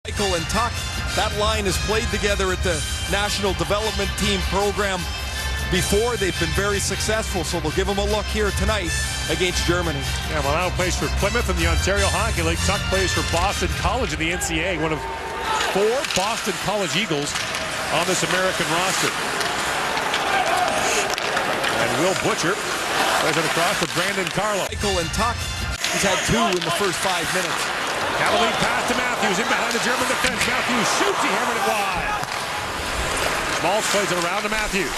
Michael and Tuck, that line has played together at the National Development Team program before. They've been very successful, so they'll give them a look here tonight against Germany. Yeah, Milano plays for Plymouth in the Ontario Hockey League. Tuck plays for Boston College in the NCAA, one of 4 Boston College Eagles on this American roster. And Will Butcher plays it across to Brandon Carlo. Michael and Tuck, he's had 2 in the first 5 minutes. Cavalier pass to Matthews, in behind the German defense. Matthews shoots, he hammered it wide. Schmaltz plays it around to Matthews.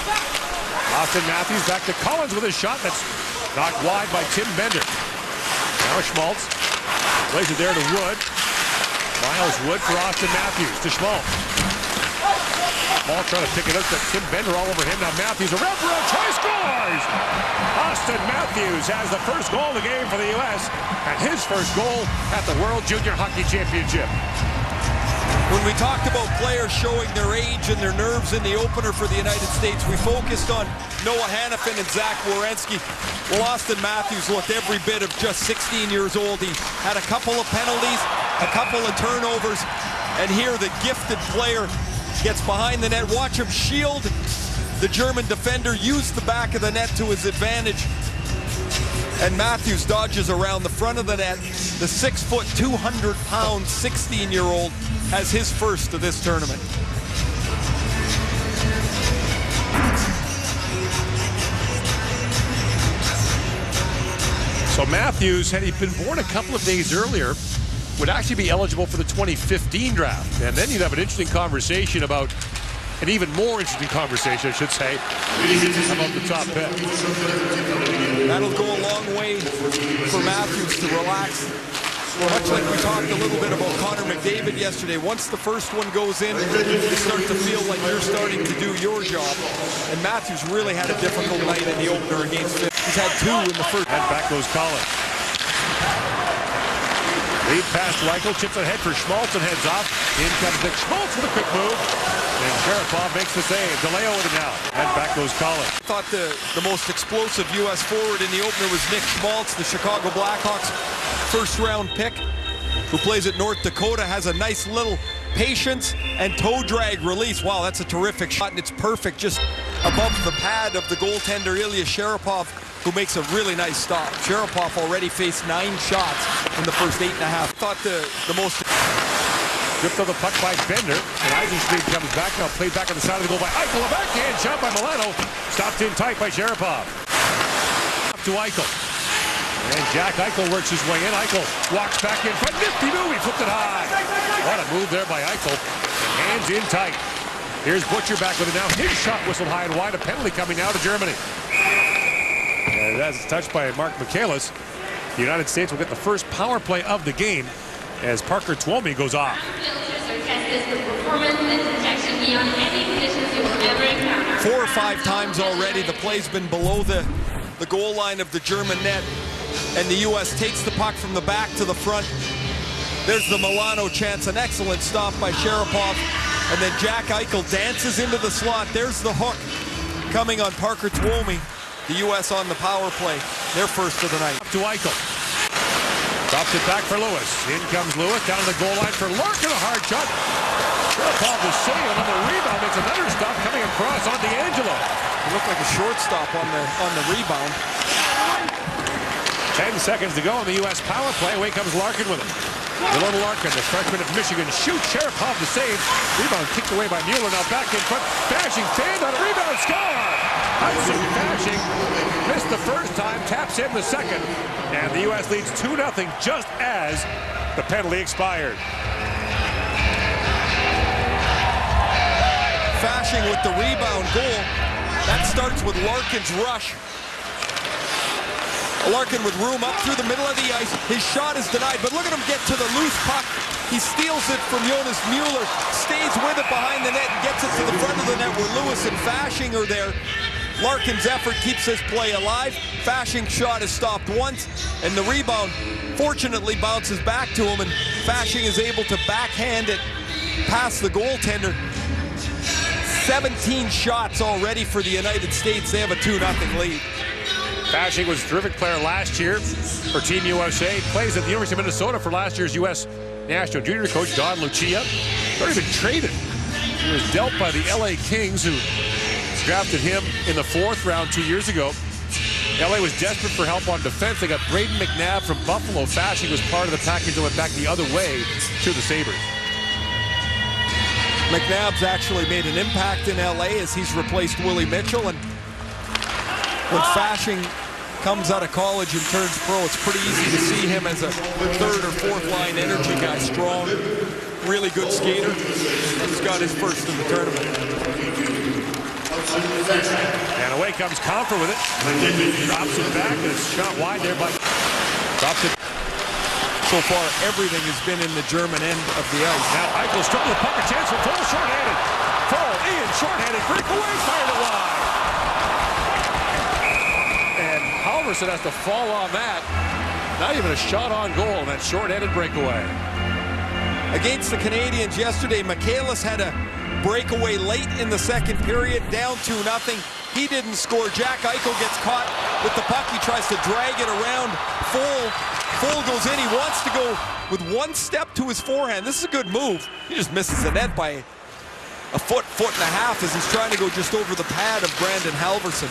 Austin Matthews back to Collins with a shot that's knocked wide by Tim Bender. Now Schmaltz plays it there to Wood. Miles Wood for Austin Matthews to Schmaltz. Schmaltz trying to pick it up, but Tim Bender all over him. Now Matthews around for a try, scores! Austin Matthews has the first goal of the game for the U.S. and his first goal at the World Junior Hockey Championship. When we talked about players showing their age and their nerves in the opener for the United States, we focused on Noah Hannafin and Zach Werenski. Well, Austin Matthews looked every bit of just 16 years old. He had a couple of penalties, a couple of turnovers, and here the gifted player gets behind the net. Watch him shield the German defender, use the back of the net to his advantage. And Matthews dodges around the front of the net. The 6', 200-pound, 16-year-old has his first of this tournament. So Matthews, had he been born a couple of days earlier, would actually be eligible for the 2015 draft. And then you'd have an interesting conversation about, an even more interesting conversation, I should say, about the top pick. That'll go a long way for Matthews to relax. Much like we talked a little bit about Connor McDavid yesterday, once the first one goes in, you start to feel like you're starting to do your job. And Matthews really had a difficult night in the opener against Pitt. He's had 2 in the first. And back goes Collins. Lead pass to Eichel, chips ahead for Schmaltz and heads off. In comes Nick Schmaltz with a quick move. And Sharapov makes the save. DeLeo with it now. And back goes Collins. I thought the most explosive U.S. forward in the opener was Nick Schmaltz, the Chicago Blackhawks first-round pick, who plays at North Dakota, has a nice little patience and toe drag release. Wow, that's a terrific shot, and it's perfect just above the pad of the goaltender, Ilya Sharapov, who makes a really nice stop. Sharapov already faced 9 shots in the first 8.5. I thought the most... Stripped of the puck by Bender, and Eisenstein comes back now, played back on the side of the goal by Eichel. A backhand shot by Milano, stopped in tight by Sharapov. Up to Eichel. And Jack Eichel works his way in. Eichel walks back in front. Nifty move, he flipped it high. What a move there by Eichel. Hands in tight. Here's Butcher back with it now. His shot whistled high and wide. A penalty coming now to Germany. And that's touched by Mark Michaelis. The United States will get the first power play of the game as Parker Twomey goes off. 4 or 5 times already the play's been below the goal line of the German net, and the U.S. takes the puck from the back to the front. There's the Milano chance, an excellent stop by Sharapov, and then Jack Eichel dances into the slot. There's the hook coming on Parker Twomey. The U.S. on the power play, their first of the night. Up to Eichel. Drops it back for Lewis. In comes Lewis, down to the goal line for Larkin, a hard shot. Sharapov will save another rebound. It's another stop coming across on D'Angelo. It looked like a shortstop on the rebound. 10 seconds to go on the U.S. power play. Away comes Larkin with it. Dylan Larkin, the freshman of Michigan, shoots. Sharapov to save. Rebound kicked away by Mueller. Now back in front. Bashing fanned on a rebound. Score! Hudson Bashing missed the first time, taps in the second, and the U.S. leads 2-0 just as the penalty expired. Fashing with the rebound goal. That starts with Larkin's rush. Larkin with room up through the middle of the ice. His shot is denied, but look at him get to the loose puck. He steals it from Jonas Mueller, stays with it behind the net, and gets it to the front of the net where Lewis and Fashing are there. Larkin's effort keeps his play alive. Fashing's shot is stopped once, and the rebound fortunately bounces back to him, and Fashing is able to backhand it past the goaltender. 17 shots already for the United States. They have a 2-0 lead. Fashing was a terrific player last year for Team USA. Plays at the University of Minnesota for last year's U.S. national junior coach Don Lucia. He's already been traded. He was dealt by the LA Kings, who drafted him in the 4th round 2 years ago. LA was desperate for help on defense. They got Braden McNabb from Buffalo. Fasching was part of the package that went back the other way to the Sabres. McNabb's actually made an impact in LA as he's replaced Willie Mitchell, and when Fasching comes out of college and turns pro, it's pretty easy to see him as a 3rd or 4th line energy guy. Strong, really good skater. He's got his first in the tournament. And away comes Comfer with it. Drops it back, and it's shot wide there by... Drops it. So far, everything has been in the German end of the ice. Now Eichel stripping the puck, a chance for Full, short-handed. Full, Ian, short-handed, breakaway, fired it wide. And Halverson has to fall on that. Not even a shot on goal, and that short-handed breakaway. Against the Canadiens yesterday, Michaelis had a breakaway late in the 2nd period, down 2-0. He didn't score. Jack Eichel gets caught with the puck. He tries to drag it around. Full goes in. He wants to go with 1 step to his forehand. This is a good move. He just misses the net by a foot and a half as he's trying to go just over the pad of Brandon Halverson.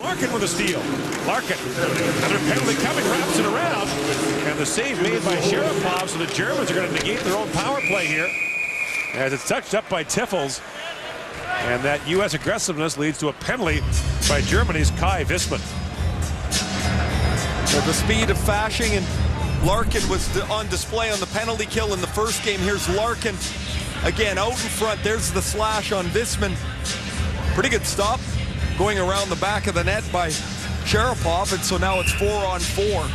Larkin with a steal. Larkin, another penalty coming, wraps it around. And the save made by Sharapov, so the Germans are going to negate their own power play here. As it's touched up by Tiffels. And that U.S. aggressiveness leads to a penalty by Germany's Kai Visman. So the speed of Fasching and Larkin was on display on the penalty kill in the first game. Here's Larkin again out in front. There's the slash on Visman. Pretty good stop going around the back of the net by Sharapov, and so now it's 4-on-4.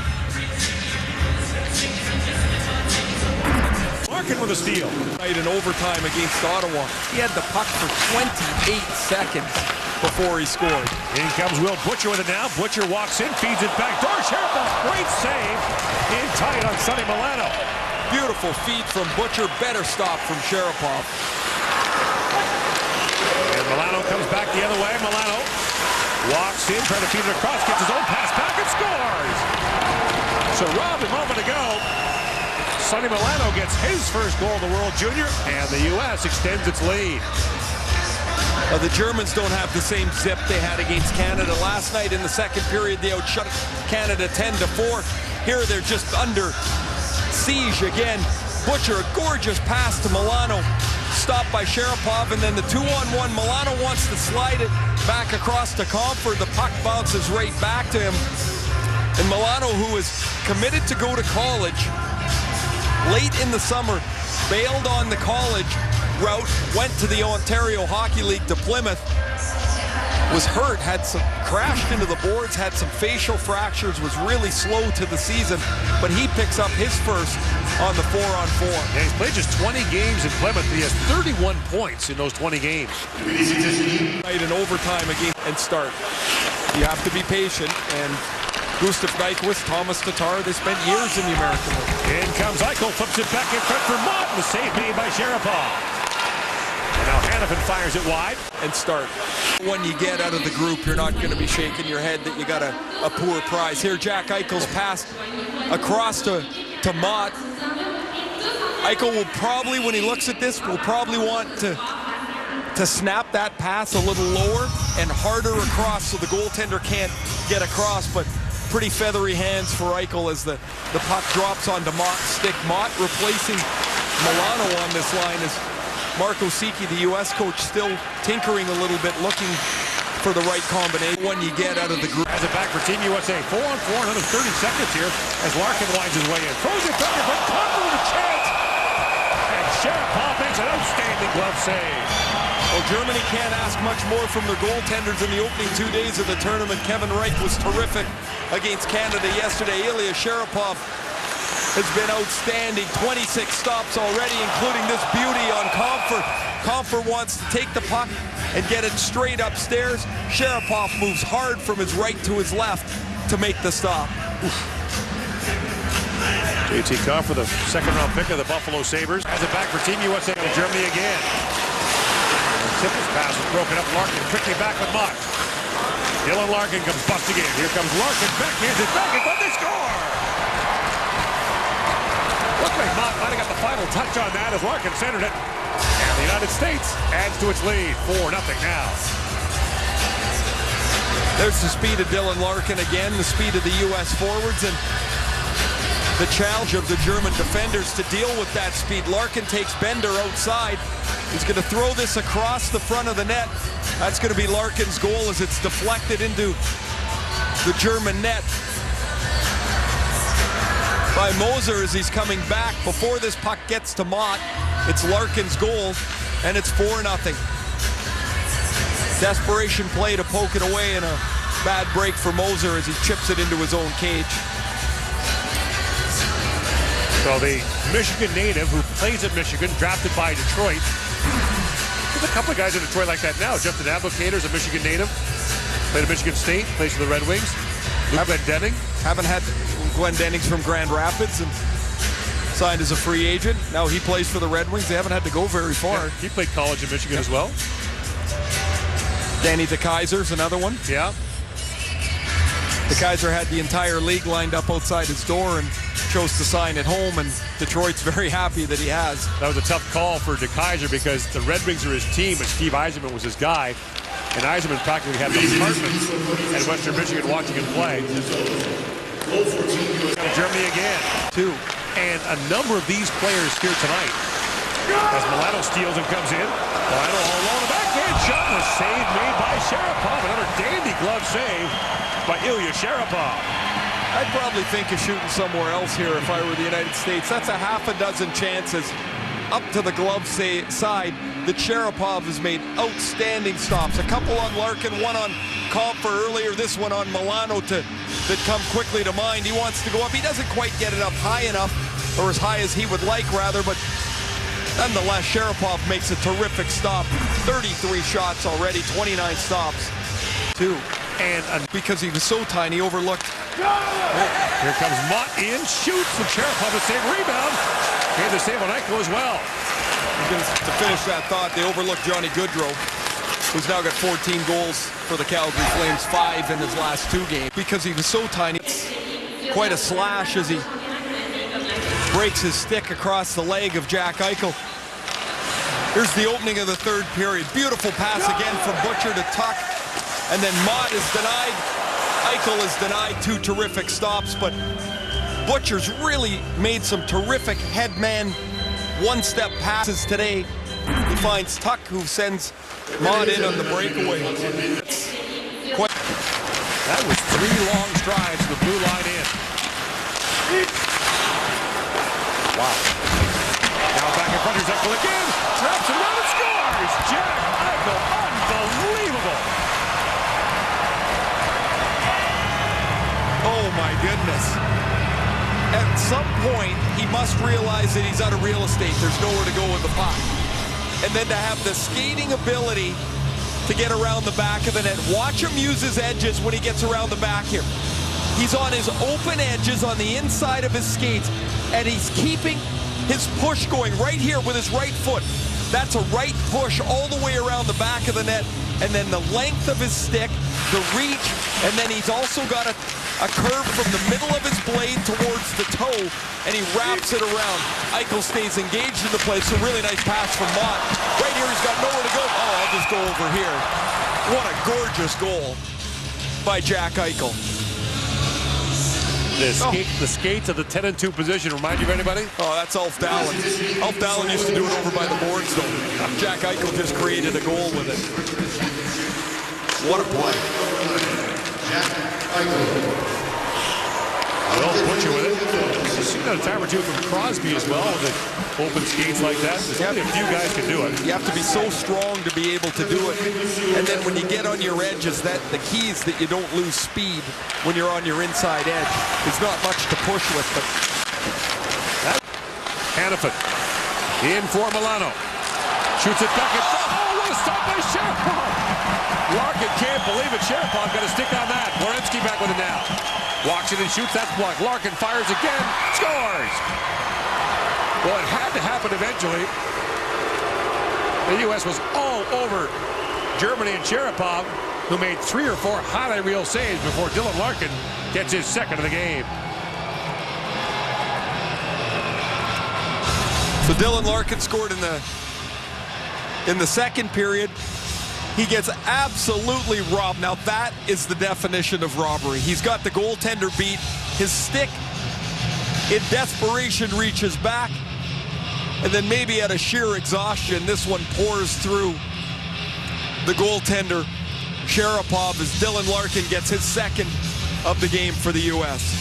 Larkin with a steal. In overtime against Ottawa, he had the puck for 28 seconds before he scored. In comes Will Butcher with it now. Butcher walks in, feeds it back door. Sharapov, great save. In tight on Sonny Milano. Beautiful feed from Butcher. Better stop from Sharapov. And Milano comes back the other way. Milano walks in, trying to feed it across, gets his own pass back and scores. So Rob, a moment ago, Sonny Milano gets his first goal of the World Junior, and the U.S. extends its lead. The Germans don't have the same zip they had against Canada. Last night in the 2nd period, they outshot Canada 10-4. Here they're just under siege again. Butcher, a gorgeous pass to Milano. Stopped by Sharapov, and then the 2-on-1. Milano wants to slide it back across to Comfort. The puck bounces right back to him. And Milano, who is committed to go to college, late in the summer, bailed on the college route, went to the Ontario Hockey League to Plymouth, was hurt, crashed into the boards, had some facial fractures, was really slow to the season, but he picks up his first on the 4-on-4. Yeah, he's played just 20 games in Plymouth. He has 31 points in those 20 games. Right in overtime again and start. You have to be patient, and Gustav Nyquist, Thomas Tatar, they spent years in the American League. In comes Eichel, flips it back in front for Mott. The save made by Sharapov. And now Hanifin fires it wide. And start. When you get out of the group, you're not going to be shaking your head that you got a poor prize. Here, Jack Eichel's pass across to Mott. Eichel will probably, when he looks at this, will probably want to snap that pass a little lower and harder across so the goaltender can't get across, but pretty feathery hands for Eichel as the puck drops onto Mott's stick. Mott replacing Milano on this line as Marco Sicchi, the U.S. coach, still tinkering a little bit, looking for the right combination when you get out of the group. Has it back for Team USA. 4-on-4, another 30 seconds here as Larkin winds his way in. Throws it back, but Comfer with a chance. And Sharapov makes an outstanding glove save. Well, Germany can't ask much more from their goaltenders in the opening 2 days of the tournament. Kevin Reich was terrific against Canada yesterday. Ilya Sharapov has been outstanding. 26 stops already, including this beauty on Comfort. Comfort wants to take the puck and get it straight upstairs. Sharapov moves hard from his right to his left to make the stop. JT Comfort, the second-round pick of the Buffalo Sabres, has it back for Team USA in Germany again. Tipple's pass is broken up. Larkin quickly back with Mott. Dylan Larkin comes busting in. Here comes Larkin, backhands it back, but they score! Looked like Mott might have got the final touch on that as Larkin centered it. And the United States adds to its lead, 4-0 now. There's the speed of Dylan Larkin again, the speed of the U.S. forwards, and the challenge of the German defenders to deal with that speed. Larkin takes Bender outside. He's going to throw this across the front of the net. That's going to be Larkin's goal as it's deflected into the German net by Moser as he's coming back. Before this puck gets to Mott, it's Larkin's goal, and it's 4-0. Desperation play to poke it away, and a bad break for Moser as he chips it into his own cage. So the Michigan native who plays at Michigan, drafted by Detroit. There's a couple of guys in Detroit like that now. Justin Ablocator's a Michigan native. Played at Michigan State, plays for the Red Wings. Luke Glendening. Haven't had Glendenning's from Grand Rapids and signed as a free agent. Now he plays for the Red Wings. They haven't had to go very far. Yeah, he played college in Michigan as well. Danny DeKeyser's another one. Yeah. DeKeyser had the entire league lined up outside his door and chose to sign at home, and Detroit's very happy that he has. That was a tough call for DeKeyser because the Red Wings are his team, but Steve Yzerman was his guy. And Yzerman practically had an apartment at Western Michigan watching him play. Germany again. Two. And a number of these players here tonight. As Milano steals and comes in. Milano all alone. The backhand shot was saved made by Sharapov. Another dandy glove save by Ilya Sharapov. I'd probably think of shooting somewhere else here if I were the United States. That's a half a dozen chances up to the glove side that Sharapov has made outstanding stops. A couple on Larkin, one on Comfer earlier, this one on Milano that come quickly to mind. He wants to go up. He doesn't quite get it up high enough, or as high as he would like rather, but nonetheless, Sharapov makes a terrific stop. 33 shots already, 29 stops. Two. And because he was so tiny, overlooked. Here comes Mott in, shoots, and Sharapov a save, rebound. Gave the save on Eichel as well. To finish that thought, they overlooked Johnny Goodrow, who's now got 14 goals for the Calgary Flames, 5 in his last 2 games. Because he was so tiny, it's quite a slash as he breaks his stick across the leg of Jack Eichel. Here's the opening of the third period. Beautiful pass again from Butcher to Tuck. And then Mott is denied. Eichel is denied 2 terrific stops, but Butcher's really made some terrific headman one-step passes today. He finds Tuck, who sends Mott in on the breakaway. That was 3 long strides to the blue line in. Wow. Now back in front, here's Eichel again. Wraps around and scores! Jack Eichel, unbelievable! Oh my goodness. At some point, he must realize that he's out of real estate. There's nowhere to go with the puck. And then to have the skating ability to get around the back of the net. Watch him use his edges when he gets around the back here. He's on his open edges on the inside of his skates, and he's keeping his push going right here with his right foot. That's a right push all the way around the back of the net, and then the length of his stick, the reach, and then he's also got a curve from the middle of his blade towards the toe, and he wraps it around. Eichel stays engaged in the play, so really nice pass from Mott. Right here, he's got nowhere to go. Oh, I'll just go over here. What a gorgeous goal by Jack Eichel. The skates of the 10-2 position remind you of anybody? Oh, that's Ulf Dahlen. Ulf Dahlen used to do it over by the boards, though. Jack Eichel just created a goal with it. What a play. Jack Eichel. Well, Butcher with it. You've seen that a time or two from Crosby as well, with open skates like that. There's only a few guys can do it. You have to be so strong to be able to do it. And then when you get on your edges, the key is that you don't lose speed when you're on your inside edge. There's not much to push with, but... Hannafin in for Milano. Shoots it back and... Oh, what a stop by Sharapov! Larkin can't believe it. Sharapov got a stick on that. Werenski back with it now. Walks it and shoots. That's blocked. Larkin fires again. Scores! Well, it had to happen eventually. The U.S. was all over Germany and Sharapov, who made 3 or 4 highlight reel saves before Dylan Larkin gets his second of the game. So Dylan Larkin scored in the second period. He gets absolutely robbed. Now that is the definition of robbery. He's got the goaltender beat. His stick, in desperation, reaches back. And then maybe out of sheer exhaustion, this one pours through the goaltender, Sharapov, as Dylan Larkin gets his second of the game for the U.S.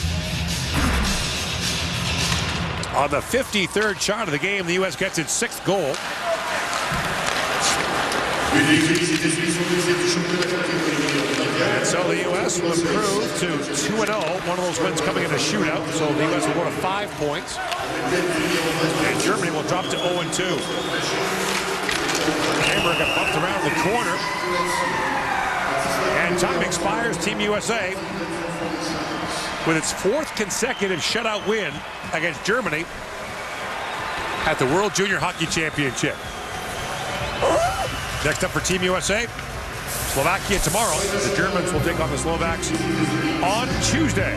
On the 53rd shot of the game, the U.S. gets its 6th goal. And so the U.S. will improve to 2-0. One of those wins coming in a shootout. So the U.S. will go to 5 points. And Germany will drop to 0-2. Hammer got bumped around the corner. And time expires. Team USA with its 4th consecutive shutout win against Germany at the World Junior Hockey Championship. Next up for Team USA, Slovakia tomorrow. The Germans will take on the Slovaks on Tuesday.